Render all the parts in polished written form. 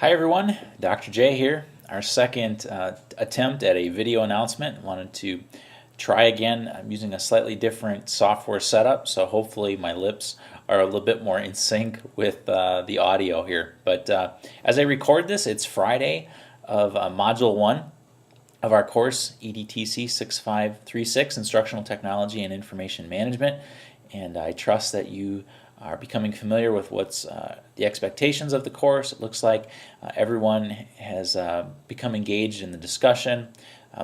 Hi everyone, Dr. J here. Our second attempt at a video announcement. Wanted to try again. I'm using a slightly different software setup, so hopefully my lips are a little bit more in sync with the audio here. But as I record this, it's Friday of Module 1 of our course, EDTC 6536, Instructional Technology and Information Management. And I trust that you are becoming familiar with what's the expectations of the course. It looks like everyone has become engaged in the discussion.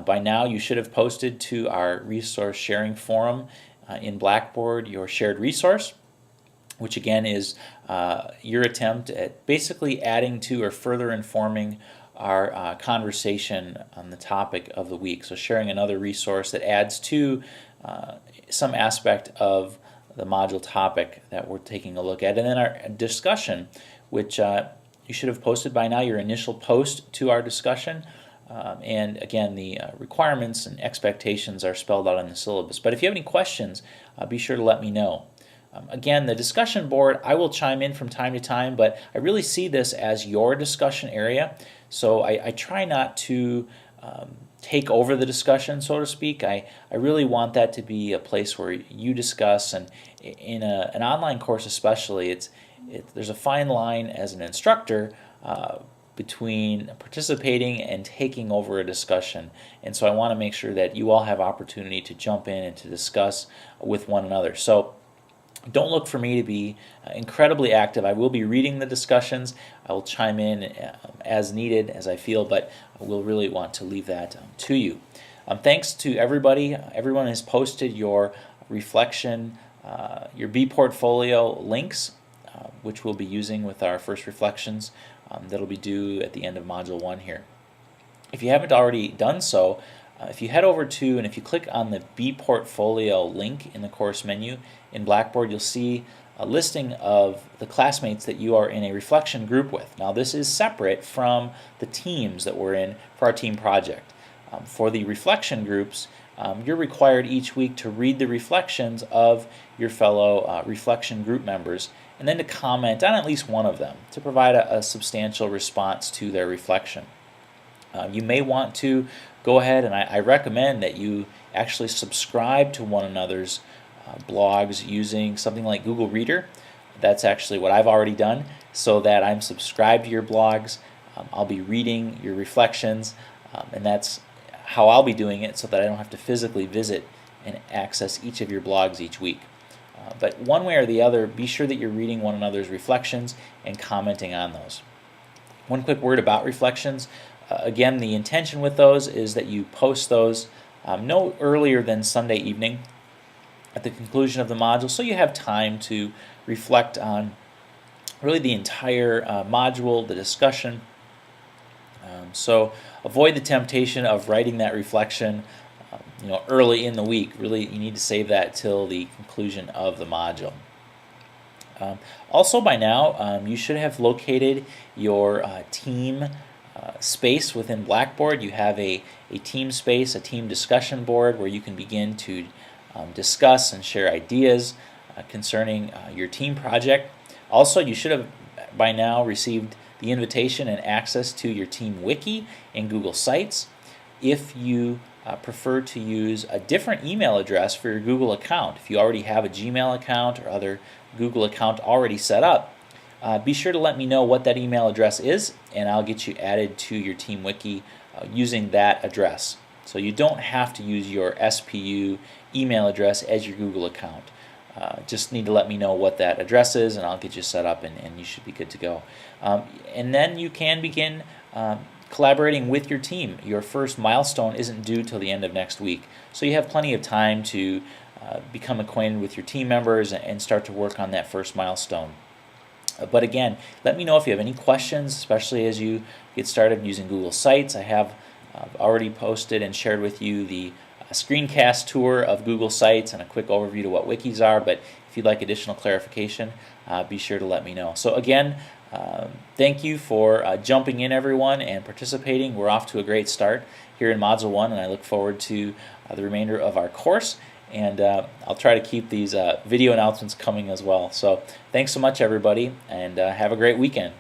By now you should have posted to our resource sharing forum in Blackboard your shared resource, which again is your attempt at basically adding to or further informing our conversation on the topic of the week. So sharing another resource that adds to some aspect of the module topic that we're taking a look at. And then our discussion, which you should have posted by now, your initial post to our discussion. And again, the requirements and expectations are spelled out in the syllabus. But if you have any questions, be sure to let me know. Again, the discussion board, I will chime in from time to time, but I really see this as your discussion area. So I try not to take over the discussion, so to speak. I really want that to be a place where you discuss, and in an online course especially, there's a fine line as an instructor between participating and taking over a discussion. And so I want to make sure that you all have opportunity to jump in and to discuss with one another. So don't look for me to be incredibly active. I will be reading the discussions. I will chime in as needed, as I feel, but we'll really want to leave that to you. Thanks to everybody. Everyone has posted your reflection, your B portfolio links, which we'll be using with our first reflections. That'll be due at the end of Module 1 here. If you haven't already done so, if you head over to, and if you click on the B portfolio link in the course menu in Blackboard, you'll see a listing of the classmates that you are in a reflection group with. Now this is separate from the teams that we're in for our team project. For the reflection groups, you're required each week to read the reflections of your fellow reflection group members and then to comment on at least one of them to provide a substantial response to their reflection. You may want to go ahead, and I recommend that you actually subscribe to one another's blogs using something like Google Reader. That's actually what I've already done, so that I'm subscribed to your blogs. I'll be reading your reflections, and that's how I'll be doing it, so that I don't have to physically visit and access each of your blogs each week. But one way or the other, be sure that you're reading one another's reflections and commenting on those. One quick word about reflections. Again, the intention with those is that you post those no earlier than Sunday evening at the conclusion of the module, so you have time to reflect on really the entire module, the discussion. So avoid the temptation of writing that reflection early in the week. Really, you need to save that till the conclusion of the module. Also by now, you should have located your team space within Blackboard. You have a team space, a team discussion board where you can begin to discuss and share ideas concerning your team project. Also, you should have by now received the invitation and access to your team wiki in Google Sites. If you prefer to use a different email address for your Google account, if you already have a Gmail account or other Google account already set up, be sure to let me know what that email address is, and I'll get you added to your Team Wiki using that address. So you don't have to use your SPU email address as your Google account. Just need to let me know what that address is, and I'll get you set up, and you should be good to go. And then you can begin collaborating with your team. Your first milestone isn't due till the end of next week, so you have plenty of time to become acquainted with your team members and start to work on that first milestone. But again, let me know if you have any questions, especially as you get started using Google Sites. I have already posted and shared with you the screencast tour of Google Sites and a quick overview to what wikis are, but if you'd like additional clarification, be sure to let me know. So again, thank you for jumping in, everyone, and participating. We're off to a great start here in Module 1, and I look forward to the remainder of our course. And I'll try to keep these video announcements coming as well. So thanks so much, everybody, and have a great weekend.